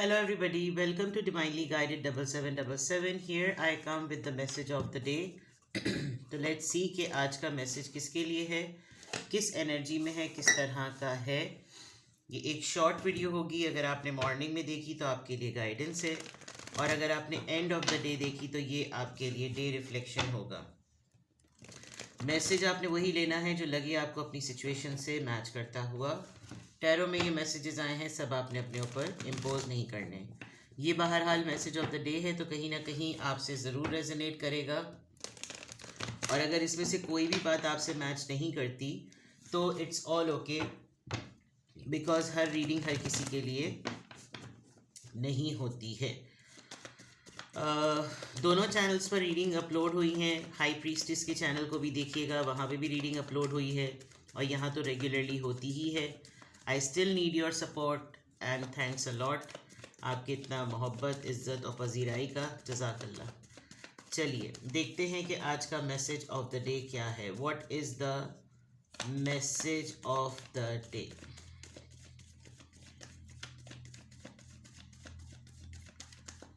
Hello everybody, welcome to Divinely Guided 7777. Here I come with the message of the day. तो let's see कि आज का message किसके लिए है, किस एनर्जी में है, किस तरह का है। ये एक शॉर्ट वीडियो होगी। अगर आपने मॉर्निंग में देखी तो आपके लिए गाइडेंस है, और अगर आपने एंड ऑफ द डे देखी तो ये आपके लिए डे रिफ्लेक्शन होगा। मैसेज आपने वही लेना है जो लगे आपको अपनी सिचुएशन से मैच करता हुआ। टैरो में ये मैसेजेस आए हैं, सब आपने अपने ऊपर इम्पोज नहीं करने। ये बहरहाल मैसेज ऑफ द डे है, तो कहीं ना कहीं आपसे ज़रूर रेजोनेट करेगा। और अगर इसमें से कोई भी बात आपसे मैच नहीं करती तो इट्स ऑल ओके, बिकॉज हर रीडिंग हर किसी के लिए नहीं होती है। दोनों चैनल्स पर रीडिंग अपलोड हुई हैं। हाई प्रीस्टिस के चैनल को भी देखिएगा, वहाँ पे भी रीडिंग अपलोड हुई है, और यहाँ तो रेगुलरली होती ही है। I still need your support and thanks a lot. आपके इतना मोहब्बत, इज़्ज़त और पजीराई का जज़ाकल्लाह। चलिए देखते हैं कि आज का मैसेज ऑफ द डे क्या है। What is the message of the day?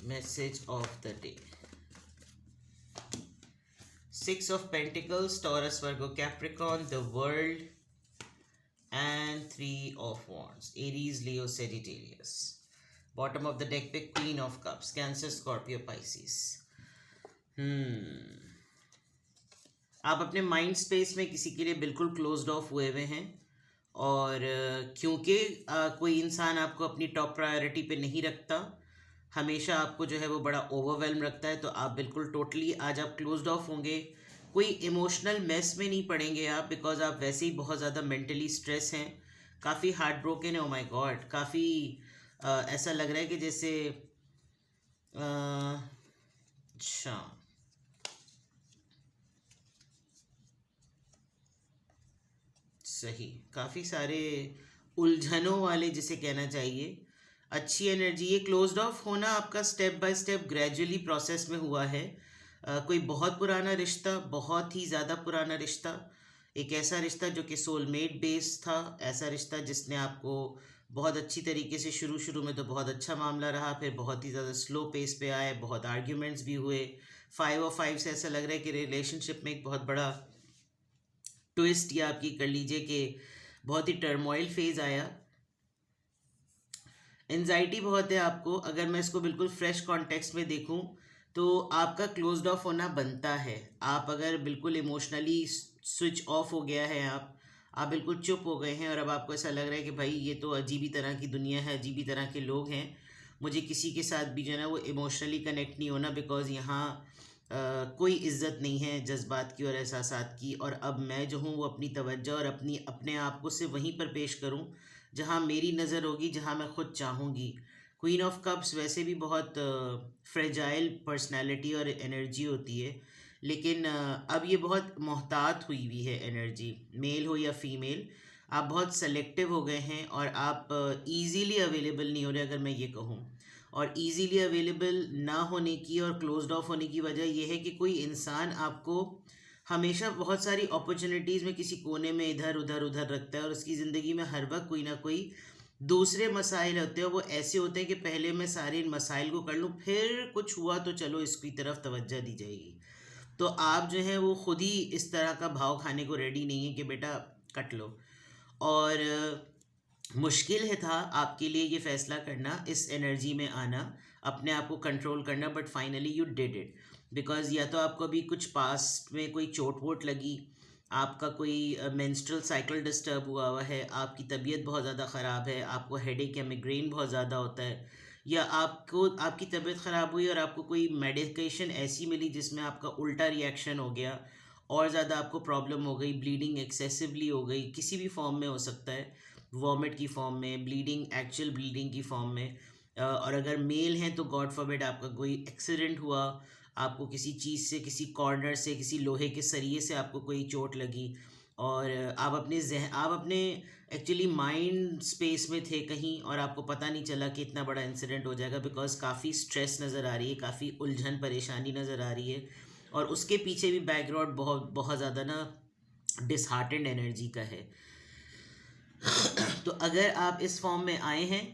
Message of the day, 6 of Pentacles, Taurus, Virgo, Capricorn, the World, and 3 of Wands, Aries, Leo, Sagittarius. Bottom of the deck पे Queen of Cups, Cancer, Scorpio, Pisces. आप अपने mind space में किसी के लिए बिल्कुल closed of हुए हुए हैं, और क्योंकि कोई इंसान आपको अपनी टॉप प्रायोरिटी पे नहीं रखता, हमेशा आपको जो है वो बड़ा ओवरवेल्म रखता है, तो आप बिल्कुल टोटली आज आप क्लोज्ड ऑफ होंगे। कोई इमोशनल मेस में नहीं पड़ेंगे आप, बिकॉज आप वैसे ही बहुत ज़्यादा मेंटली स्ट्रेस हैं, काफ़ी हार्ट ब्रोकन है। ओ माय गॉड, काफ़ी ऐसा लग रहा है कि जैसे अच्छा, सही, काफ़ी सारे उलझनों वाले जिसे कहना चाहिए, अच्छी एनर्जी। ये क्लोज्ड ऑफ होना आपका step by step gradually process में हुआ है। कोई बहुत पुराना रिश्ता, बहुत ही ज़्यादा पुराना रिश्ता, एक ऐसा रिश्ता जो कि सोलमेट बेस्ड था, ऐसा रिश्ता जिसने आपको बहुत अच्छी तरीके से शुरू में तो बहुत अच्छा मामला रहा, फिर बहुत ही ज़्यादा स्लो पेस पे आए, बहुत आर्ग्यूमेंट्स भी हुए। 5 और 5 से ऐसा लग रहा है कि रिलेशनशिप में एक बहुत बड़ा ट्विस्ट, या आपकी कर लीजिए कि बहुत ही टर्मोइल फेज आया। एंजाइटी बहुत है आपको। अगर मैं इसको बिल्कुल फ्रेश कॉन्टेक्स्ट में देखूं तो आपका क्लोज्ड ऑफ होना बनता है। आप अगर बिल्कुल इमोशनली स्विच ऑफ हो गया है, आप बिल्कुल चुप हो गए हैं, और अब आपको ऐसा लग रहा है कि भाई ये तो अजीब ही तरह की दुनिया है, अजीब ही तरह के लोग हैं, मुझे किसी के साथ भी जो है ना वो इमोशनली कनेक्ट नहीं होना, बिकॉज यहाँ कोई इज्जत नहीं है जज्बात की और एहसासात की। और अब मैं जो हूँ वो अपनी तवज्जो और अपने आप को सिर्फ वहीं पर पेश करूँ जहाँ मेरी नज़र होगी, जहाँ मैं खुद चाहूँगी। क्वीन ऑफ कप्स वैसे भी बहुत फ्रेजाइल पर्सनैलिटी और एनर्जी होती है, लेकिन अब ये बहुत मोहतात हुई हुई है एनर्जी, मेल हो या फीमेल। आप बहुत सेलेक्टिव हो गए हैं, और आप ईज़िली अवेलेबल नहीं हो रहे, अगर मैं ये कहूँ। और इजीली अवेलेबल ना होने की और क्लोज्ड ऑफ होने की वजह यह है कि कोई इंसान आपको हमेशा बहुत सारी अपॉर्चुनिटीज़ में किसी कोने में इधर उधर उधर रखता है, और उसकी ज़िंदगी में हर वक्त कोई ना कोई दूसरे मसाइल होते हैं। वो ऐसे होते हैं कि पहले मैं सारे इन मसाइल को कर लूँ, फिर कुछ हुआ तो चलो इसकी तरफ तवज्जो दी जाएगी। तो आप जो है वो खुद ही इस तरह का भाव खाने को रेडी नहीं है कि बेटा कट लो। और मुश्किल है था आपके लिए ये फैसला करना, इस एनर्जी में आना, अपने आप को कंट्रोल करना, but finally you did it. Because या तो आपको अभी कुछ पास्ट में कोई चोट वोट लगी, आपका कोई मेंस्ट्रुअल साइकिल डिस्टर्ब हुआ है, आपकी तबीयत बहुत ज़्यादा ख़राब है, आपको हेडेक या मिग्रेन बहुत ज़्यादा होता है, या आपको आपकी तबीयत ख़राब हुई और आपको कोई मेडिकेशन ऐसी मिली जिसमें आपका उल्टा रिएक्शन हो गया, और ज़्यादा आपको प्रॉब्लम हो गई, ब्लीडिंग एक्सेसिवली हो गई, किसी भी फॉर्म में हो सकता है, वॉमिट की फॉर्म में, ब्लीडिंग, एक्चुअल ब्लीडिंग की फॉर्म में। और अगर मेल हैं तो गॉड फॉरबिड आपका कोई एक्सीडेंट हुआ, आपको किसी चीज़ से, किसी कॉर्नर से, किसी लोहे के सरिये से आपको कोई चोट लगी, और आप अपने एक्चुअली माइंड स्पेस में थे कहीं, और आपको पता नहीं चला कि इतना बड़ा इंसिडेंट हो जाएगा, बिकॉज काफ़ी स्ट्रेस नज़र आ रही है, काफ़ी उलझन परेशानी नज़र आ रही है, और उसके पीछे भी बैकग्राउंड बहुत बहुत ज़्यादा ना डिसहार्टेंड एनर्जी का है। तो अगर आप इस फॉर्म में आए हैं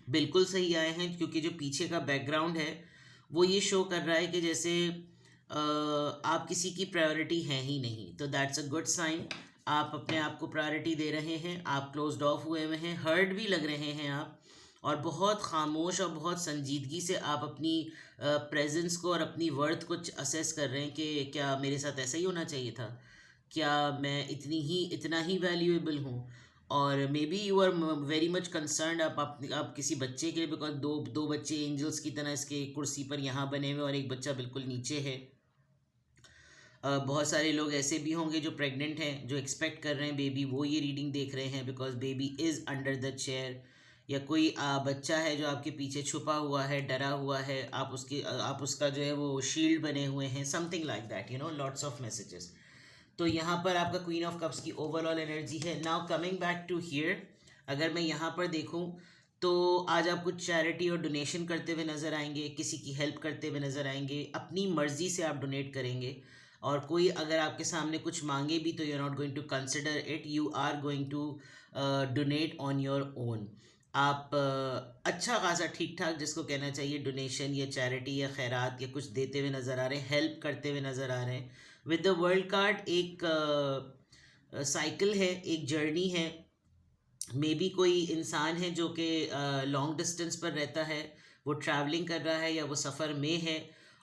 बिल्कुल सही आए हैं, क्योंकि जो पीछे का बैकग्राउंड है वो ये शो कर रहा है कि जैसे आप किसी की प्रायोरिटी हैं ही नहीं, तो दैट्स अ गुड साइन। आप अपने आप को प्रायोरिटी दे रहे हैं, आप क्लोज्ड ऑफ हुए हुए हैं, हर्ट भी लग रहे हैं आप, और बहुत खामोश और बहुत संजीदगी से आप अपनी प्रेजेंस को और अपनी वर्थ को असेस कर रहे हैं कि क्या मेरे साथ ऐसा ही होना चाहिए था, क्या मैं इतना ही वैल्यूएबल हूँ। और maybe you are very much concern आप किसी बच्चे के लिए, बिकॉज दो दो बच्चे एंजल्स की तरह इसके कुर्सी पर यहाँ बने हुए और एक बच्चा बिल्कुल नीचे है। बहुत सारे लोग ऐसे भी होंगे जो प्रेग्नेंट हैं, जो एक्सपेक्ट कर रहे हैं बेबी, वो ये रीडिंग देख रहे हैं because baby is under the chair. या कोई बच्चा है जो आपके पीछे छुपा हुआ है, डरा हुआ है, आप उसका जो है वो शील्ड बने हुए हैं, something like that, lots of messages. तो यहाँ पर आपका क्वीन ऑफ कप्स की ओवरऑल एनर्जी है। Now coming back to here, अगर मैं यहाँ पर देखूँ तो आज आप कुछ चैरिटी और डोनेशन करते हुए नज़र आएंगे, किसी की हेल्प करते हुए नज़र आएंगे, अपनी मर्ज़ी से आप डोनेट करेंगे। और कोई अगर आपके सामने कुछ मांगे भी तो you are not going to consider it, you are going to donate on your own. आप अच्छा खासा ठीक ठाक, जिसको कहना चाहिए डोनेशन या चैरिटी या खैरात या कुछ देते हुए नज़र आ रहे हैं, हेल्प करते हुए नज़र आ रहे हैं। विद द वर्ल्ड कार्ड एक साइकिल है, एक जर्नी है। मे बी कोई इंसान है जो कि लॉन्ग डिस्टेंस पर रहता है, वो ट्रैवलिंग कर रहा है या वो सफ़र में है,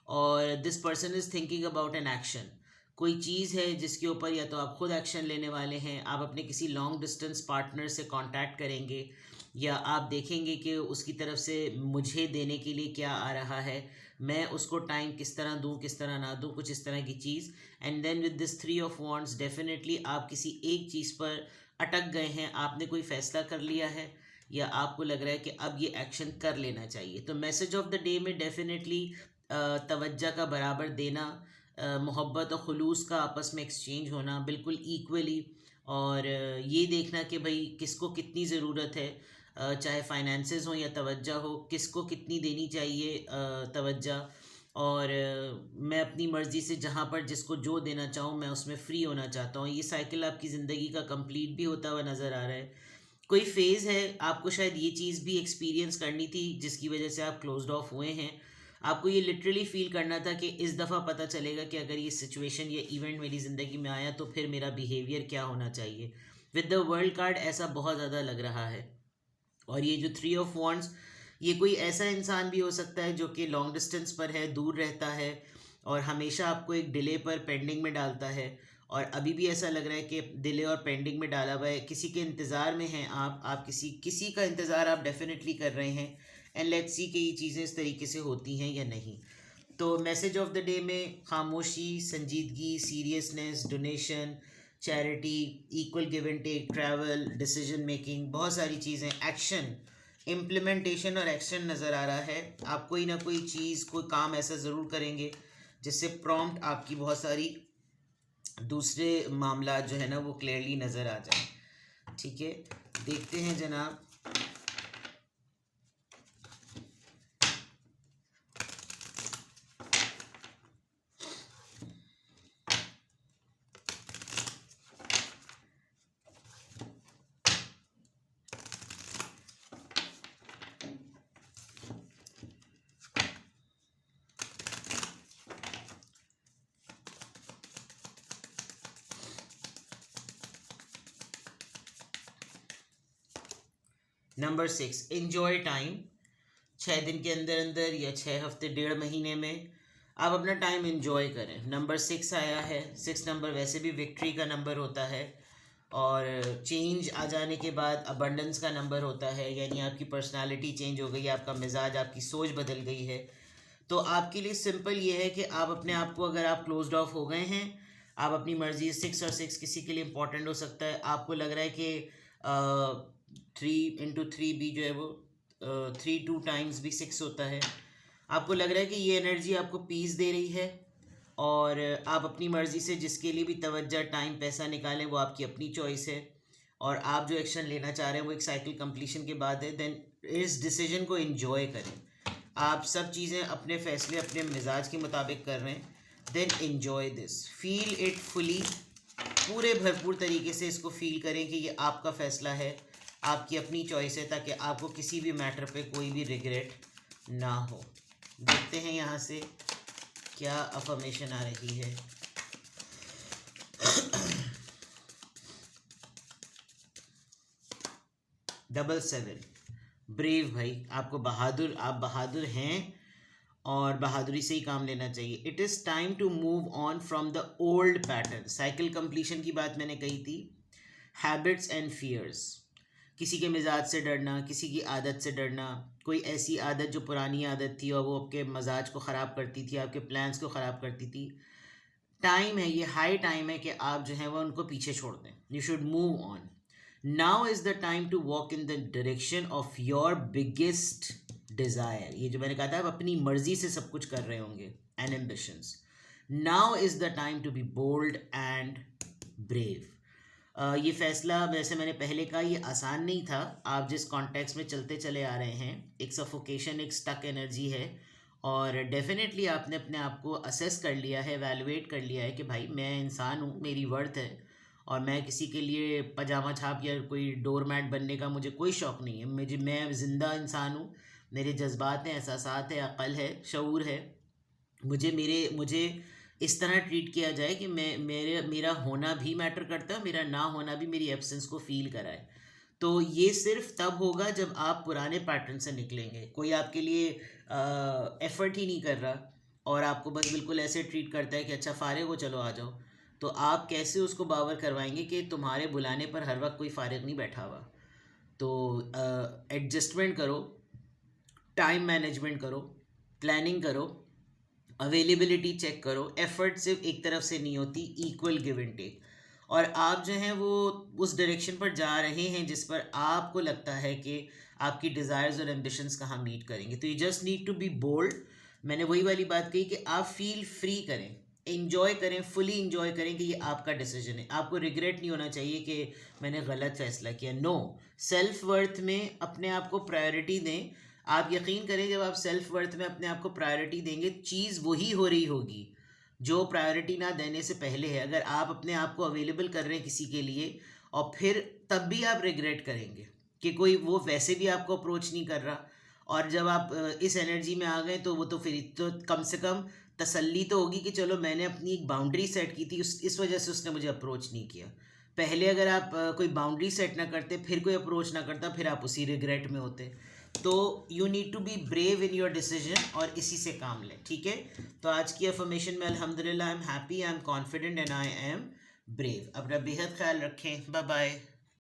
और this person is thinking about an action. कोई चीज़ है जिसके ऊपर या तो आप खुद एक्शन लेने वाले हैं, आप अपने किसी लॉन्ग डिस्टेंस पार्टनर से कांटेक्ट करेंगे, या आप देखेंगे कि उसकी तरफ से मुझे देने के लिए क्या आ रहा है, मैं उसको टाइम किस तरह दूं, किस तरह ना दूं, कुछ इस तरह की चीज़। And then with this three of wands, definitely आप किसी एक चीज़ पर अटक गए हैं, आपने कोई फ़ैसला कर लिया है या आपको लग रहा है कि अब ये एक्शन कर लेना चाहिए। तो मैसेज ऑफ द डे में डेफिनेटली तवज्जो का बराबर देना, मोहब्बत और खुलूस का आपस में एक्सचेंज होना बिल्कुल इक्वली, और ये देखना कि भाई किसको कितनी ज़रूरत है, चाहे फाइनेंसेस हो या तवज्जो हो, किसको कितनी देनी चाहिए तवज्जो। और मैं अपनी मर्ज़ी से जहाँ पर जिसको जो देना चाहूँ मैं उसमें फ़्री होना चाहता हूँ। ये साइकिल आपकी ज़िंदगी का कंप्लीट भी होता हुआ नज़र आ रहा है। कोई फेज़ है, आपको शायद ये चीज़ भी एक्सपीरियंस करनी थी जिसकी वजह से आप क्लोज्ड ऑफ हुए हैं। आपको ये लिटरली फ़ील करना था कि इस दफ़ा पता चलेगा कि अगर ये सिचुएशन, ये इवेंट मेरी ज़िंदगी में आया तो फिर मेरा बिहेवियर क्या होना चाहिए। विद द वर्ल्ड कार्ड ऐसा बहुत ज़्यादा लग रहा है। और ये जो थ्री ऑफ वॉन्ड्स, ये कोई ऐसा इंसान भी हो सकता है जो कि लॉन्ग डिस्टेंस पर है, दूर रहता है और हमेशा आपको एक डिले पर पेंडिंग में डालता है। और अभी भी ऐसा लग रहा है कि डिले और पेंडिंग में डाला हुआ है, किसी के इंतज़ार में हैं आप किसी किसी का इंतज़ार आप डेफिनेटली कर रहे हैं। एंड लेट्स सी कि ये चीज़ें इस तरीके से होती हैं या नहीं। तो मैसेज ऑफ द डे में खामोशी, संजीदगी, seriousness, donation, charity, equal give and take, travel, decision making, बहुत सारी चीज़ें, एक्शन, इम्प्लीमेंटेशन और एक्शन नज़र आ रहा है। आप कोई ना कोई चीज़, कोई काम ऐसा ज़रूर करेंगे जिससे प्रॉम्प्ट आपकी बहुत सारी दूसरे मामला जो है ना वो क्लियरली नज़र आ जाए। ठीक है, देखते हैं जनाब। Number 6, enjoy time. 6 दिन के अंदर अंदर या 6 हफ्ते, 1.5 महीने में आप अपना टाइम एंजॉय करें। नंबर 6 आया है। 6 नंबर वैसे भी विक्ट्री का नंबर होता है, और चेंज आ जाने के बाद अबंडेंस का नंबर होता है, यानी आपकी पर्सनालिटी चेंज हो गई, आपका मिजाज, आपकी सोच बदल गई है। तो आपके लिए सिंपल ये है कि आप अपने आप को, अगर आप क्लोज्ड ऑफ हो गए हैं, आप अपनी मर्जी, 6 और 6 किसी के लिए इंपॉर्टेंट हो सकता है, आपको लग रहा है कि 3 × 3 भी जो है वो 3 2 टाइम्स भी 6 होता है। आपको लग रहा है कि ये एनर्जी आपको पीस दे रही है, और आप अपनी मर्ज़ी से जिसके लिए भी तवज्जो, टाइम, पैसा निकालें, वो आपकी अपनी चॉइस है। और आप जो एक्शन लेना चाह रहे हैं वो एक साइकिल कंप्लीशन के बाद है। देन इस डिसीजन को एंजॉय करें। आप सब चीज़ें, अपने फ़ैसले अपने मिजाज के मुताबिक कर रहे हैं। Then enjoy this, feel it fully, पूरे भरपूर तरीके से इसको फील करें कि ये आपका फ़ैसला है, आपकी अपनी चॉइस है, ताकि आपको किसी भी मैटर पे कोई भी रिग्रेट ना हो। देखते हैं यहाँ से क्या अफर्मेशन आ रही है। 77 ब्रेव भाई, आपको बहादुर, आप बहादुर हैं और बहादुरी से ही काम लेना चाहिए। It is time to move on from the old pattern. Cycle completion की बात मैंने कही थी। हैबिट्स एंड फियर्स, किसी के मिजाज से डरना, किसी की आदत से डरना, कोई ऐसी आदत जो पुरानी आदत थी और वो आपके मजाज को ख़राब करती थी, आपके प्लान्स को ख़राब करती थी। टाइम है, ये हाई टाइम है कि आप जो है वो उनको पीछे छोड़ दें। You should move on. Now is the time to walk in the direction of your biggest desire. ये जो मैंने कहा था, आप अपनी मर्जी से सब कुछ कर रहे होंगे, and ambitions. Now is the time to be bold and brave. ये फ़ैसला, वैसे मैंने पहले कहा, ये आसान नहीं था। आप जिस कॉन्टेक्स्ट में चलते चले आ रहे हैं, एक सफोकेशन, एक स्टक एनर्जी है, और डेफिनेटली आपने अपने आप को असेस कर लिया है, एवेलुएट कर लिया है कि भाई मैं इंसान हूँ, मेरी वर्थ है, और मैं किसी के लिए पजामा छाप या कोई डोरमैट बनने का मुझे कोई शौक़ नहीं है। मैं ज़िंदा इंसान हूँ, मेरे जज्बात हैं, एहसासात है, अक़ल है, शऊर है। मुझे इस तरह ट्रीट किया जाए कि मेरा होना भी मैटर करता है, मेरा ना होना भी मेरी एब्सेंस को फील कराए। तो ये सिर्फ तब होगा जब आप पुराने पैटर्न से निकलेंगे। कोई आपके लिए एफ़र्ट ही नहीं कर रहा और आपको बस बिल्कुल ऐसे ट्रीट करता है कि अच्छा फ़ारिग हो, चलो आ जाओ, तो आप कैसे उसको बावर करवाएंगे कि तुम्हारे बुलाने पर हर वक्त कोई फ़ारिग नहीं बैठा हुआ। तो एडजस्टमेंट करो, टाइम मैनेजमेंट करो, प्लानिंग करो, अवेलेबिलिटी चेक करो। एफर्ट सिर्फ एक तरफ से नहीं होती, इक्वल गिव एंड टेक। और आप जो हैं वो उस डायरेक्शन पर जा रहे हैं जिस पर आपको लगता है कि आपकी डिज़ायर्स और एम्बिशंस कहाँ मीट करेंगे। तो you just need to be bold. मैंने वही वाली बात कही कि आप फील फ्री करें, इंजॉय करें, फुली इंजॉय करें कि ये आपका डिसीजन है। आपको रिग्रेट नहीं होना चाहिए कि मैंने गलत फैसला किया। नो, सेल्फ वर्थ में अपने आप को प्रायोरिटी दें। आप यकीन करें, जब आप सेल्फ वर्थ में अपने आप को प्रायोरिटी देंगे, चीज़ वही हो रही होगी जो प्रायोरिटी ना देने से पहले है। अगर आप अपने आप को अवेलेबल कर रहे हैं किसी के लिए और फिर तब भी आप रिग्रेट करेंगे कि कोई वो वैसे भी आपको अप्रोच नहीं कर रहा, और जब आप इस एनर्जी में आ गए तो वो तो फिर तो कम से कम तसल्ली तो होगी कि चलो मैंने अपनी एक बाउंड्री सेट की थी, इस वजह से उसने मुझे अप्रोच नहीं किया। पहले अगर आप कोई बाउंड्री सेट ना करते, फिर कोई अप्रोच ना करता, फिर आप उसी रिग्रेट में होते। तो you need to be brave in your decision और इसी से काम लें, ठीक है। तो आज की अफर्मेशन में अल्हम्दुलिल्लाह I am happy, I am confident and I am brave. अपना बेहद ख्याल रखें। Bye bye.